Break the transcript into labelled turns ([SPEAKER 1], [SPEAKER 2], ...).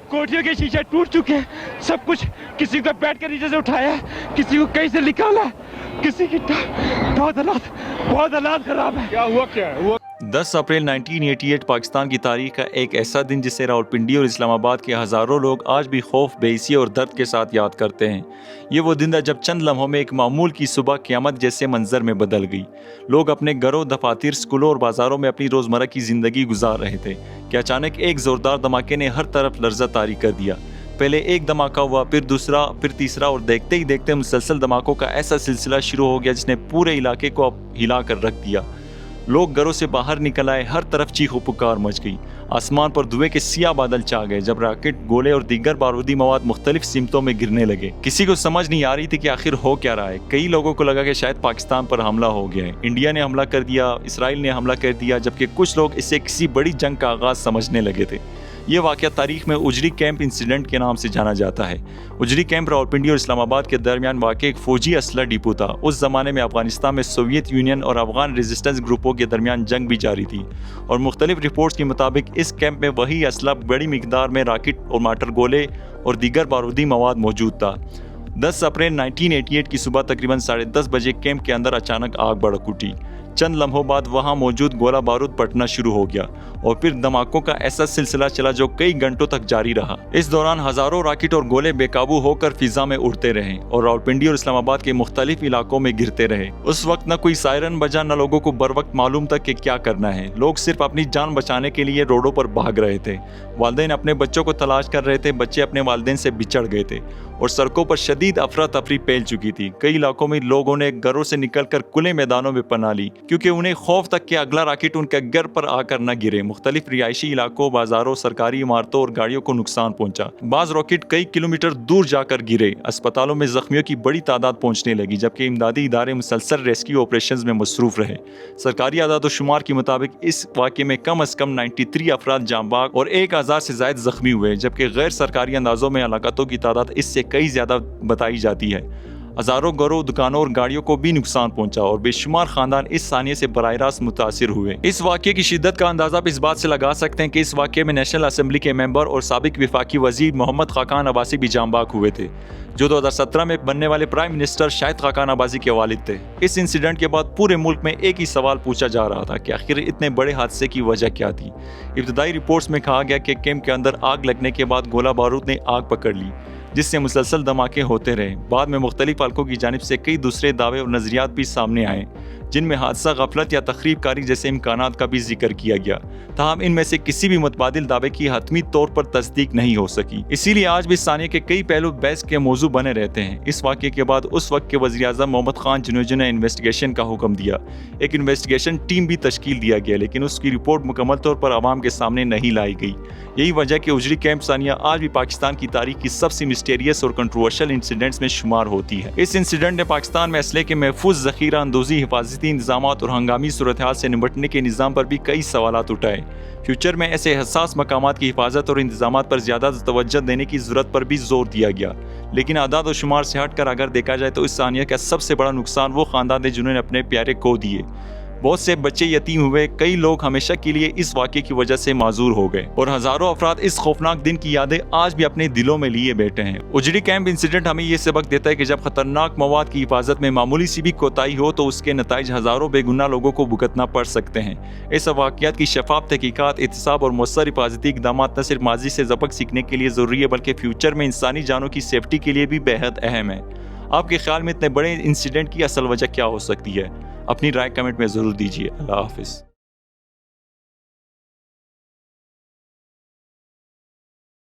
[SPEAKER 1] कोठियों के शीशे टूट चुके हैं, सब कुछ किसी को बेड के नीचे से उठाया, किसी को कहीं से निकाला, किसी की बहुत हालात खराब है।
[SPEAKER 2] क्या हुआ, क्या हुआ?
[SPEAKER 3] 10 अप्रैल 1988 पाकिस्तान की तारीख का एक ऐसा दिन जिसे रावलपिंडी और इस्लामाबाद के हज़ारों लोग आज भी खौफ, बेइसी और दर्द के साथ याद करते हैं। ये वो दिन था जब चंद लम्हों में एक मामूल की सुबह क़यामत जैसे मंजर में बदल गई। लोग अपने घरों, दफातर, स्कूलों और बाज़ारों में अपनी रोज़मर्रा की ज़िंदगी गुजार रहे थे कि अचानक एक ज़ोरदार धमाके ने हर तरफ लर्ज़ा तारी कर दिया। पहले एक धमाका हुआ, फिर दूसरा, फिर तीसरा, और देखते ही देखते मुसलसल धमाकों का ऐसा सिलसिला शुरू हो गया जिसने पूरे इलाके को हिला कर रख दिया। लोग घरों से बाहर निकल आए, हर तरफ चीखो पुकार मच गई। आसमान पर धुएं के सियाह बादल छा गए जब रॉकेट, गोले और दीगर बारूदी मवाद मुख्तलिफ सिमतों में गिरने लगे। किसी को समझ नहीं आ रही थी कि आखिर हो क्या रहा है। कई लोगों को लगा कि शायद पाकिस्तान पर हमला हो गया है, इंडिया ने हमला कर दिया, इसराइल ने हमला कर दिया, जबकि कुछ लोग इसे किसी बड़ी जंग का आगाज समझने लगे थे। ये वाक़या तारीख में उजरी कैंप इंसिडेंट के नाम से जाना जाता है। उजरी कैंप रावलपिंडी और इस्लामाबाद के दरमियान वाक़ एक फ़ौजी असला डिपो था। उस ज़माने में अफगानिस्तान में सोवियत यूनियन और अफगान रेजिस्टेंस ग्रुपों के दरमियान जंग भी जारी थी, और मुख्तलिफ रिपोर्ट्स के मुताबिक इस कैंप में वही असला, बड़ी मिकदार में रॉकेट और माटर गोले और दीगर बारूदी मवाद मौजूद था। 10 अप्रैल 1988 की सुबह तकरीबन 10:30 बजे कैंप के अंदर अचानक आग भड़क उठी। चंद लम्हों बाद वहां मौजूद गोला बारूद फटना शुरू हो गया और फिर धमाकों का ऐसा सिलसिला चला जो कई घंटों तक जारी रहा। इस दौरान हजारों रॉकेट और गोले बेकाबू होकर फिजा में उड़ते रहे और रावलपिंडी और इस्लामाबाद के मुख्तलिफ इलाकों में गिरते रहे। उस वक्त न कोई सायरन बजा, न लोगों को बर वक्त मालूम था कि क्या करना है। लोग सिर्फ अपनी जान बचाने के लिए रोडों पर भाग रहे थे। वालिदैन अपने बच्चों को तलाश कर रहे थे, बच्चे अपने वालिदैन से बिछड़ गए थे और सड़कों पर शदीद अफरा तफरी फैल चुकी थी। कई इलाकों में लोगों ने घरों से निकलकर खुले मैदानों में पनाह ली क्योंकि उन्हें खौफ तक कि अगला रॉकेट उनके घर पर आकर न गिरे। मुख्तलिफ रिहायशी इलाकों, बाजारों, सरकारी इमारतों और गाड़ियों को नुकसान पहुंचा। बाज रॉकेट कई किलोमीटर दूर जाकर गिरे। अस्पतालों में जख्मियों की बड़ी तादाद पहुंचने लगी जबकि इमदादी इदारे मुसलसल रेस्क्यू ऑपरेशंस में मसरूफ रहे। सरकारी आदाद शुमार के मुताबिक इस वाक़े में कम अज़ कम 93 अफराद जाँ बाग और 1000 से ज़ायद जख्मी हुए, जबकि गैर सरकारी अंदाजों में हलाकतों की तादाद इससे कई ज़्यादा बताई जाती है। हज़ारों घरों, दुकानों और गाड़ियों को भी नुकसान पहुंचा और बेशुमार खानदान इस सानिए से बराह रास्त मुतासिर हुए। इस वाक़े की शिद्दत का अंदाज़ा इस बात से लगा सकते हैं कि इस वाक़े में नेशनल असम्बली के मेंबर और साबिक वफाकी वज़ीर मोहम्मद खाकान अब्बासी भी जाँ बाग हुए थे, जो 2017 में बनने वाले प्राइम मिनिस्टर शाहिद खाकान अब्बासी के वालिद थे। इस इंसिडेंट के बाद पूरे मुल्क में एक ही सवाल पूछा जा रहा था कि आखिर इतने बड़े हादसे की वजह क्या थी। इब्तदाई रिपोर्ट्स में कहा गया कि कैंप के अंदर आग लगने के बाद गोला बारूद ने आग पकड़ ली, जिससे मुसलसल धमाके होते रहे। बाद में मुख्तलिफ हल्कों की जानिब से कई दूसरे दावे और नज़रियात भी सामने आए जिनमें हादसा, गफलत या तखरीब कारी जैसे इम्कानात का भी जिक्र किया गया। ताहम इनमें से किसी भी मुतबादिल दावे की हतमी तौर पर तस्दीक नहीं हो सकी। इसीलिए आज भी सानिया के कई पहलू बहस के मौजू बने रहते हैं। इस वाक़े के बाद उस वक्त के वज़ीर आज़म मोहम्मद खान जुनैजी ने इन्वेस्टिगेशन का हुक्म दिया। एक इन्वेस्टिगेशन टीम भी तश्कील दिया गया, लेकिन उसकी रिपोर्ट मुकम्मल तौर पर आवाम के सामने नहीं लाई गई। यही वजह कि उजरी कैंप सानिया आज भी पाकिस्तान की तारीख की सबसे मिस्टीरियस और कंट्रोवर्शियल इंसिडेंट्स में शुमार होती है। इस इंसिडेंट ने पाकिस्तान में असले के महफूज ज़ख़ीरा अंदोज़ी, हिफाजती इंतजाम और हंगामी सूरत हाल से निपटने के निज़ाम पर भी कई सवालात उठाए। फ्यूचर में ऐसे हसास मकामात की हिफाजत और इंतजामात पर ज़्यादा तवज्जो देने की ज़रूरत पर भी जोर दिया गया। लेकिन आदाद और शुमार से हट कर अगर देखा जाए तो इस सानिया का सबसे बड़ा नुकसान वो ख़ानदान है जिन्होंने अपने प्यारे खो दिए। बहुत से बच्चे यतीम हुए, कई लोग हमेशा के लिए इस वाक़े की वजह से माजूर हो गए और हज़ारों अफराद इस खौफनाक दिन की यादें आज भी अपने दिलों में लिए बैठे हैं। उजरी कैंप इंसिडेंट हमें ये सबक देता है कि जब खतरनाक मवाद की हिफाजत में मामूली सी भी कोताही हो तो उसके नताइज हज़ारों बेगुनाह लोगों को भुगतना पड़ सकते हैं। इस वाक़यात की शफाफ तहकीकात, एहतसाब और मौसर हिफाजती इक़दाम न सिर्फ माजी से सबक सीखने के लिए ज़रूरी है बल्कि फ्यूचर में इंसानी जानों की सेफ्टी के लिए भी बेहद अहम है। आपके ख्याल में इतने बड़े इंसिडेंट की असल वजह क्या हो सकती है? अपनी राय कमेंट में ज़रूर दीजिए। अल्लाह हाफ़िज़।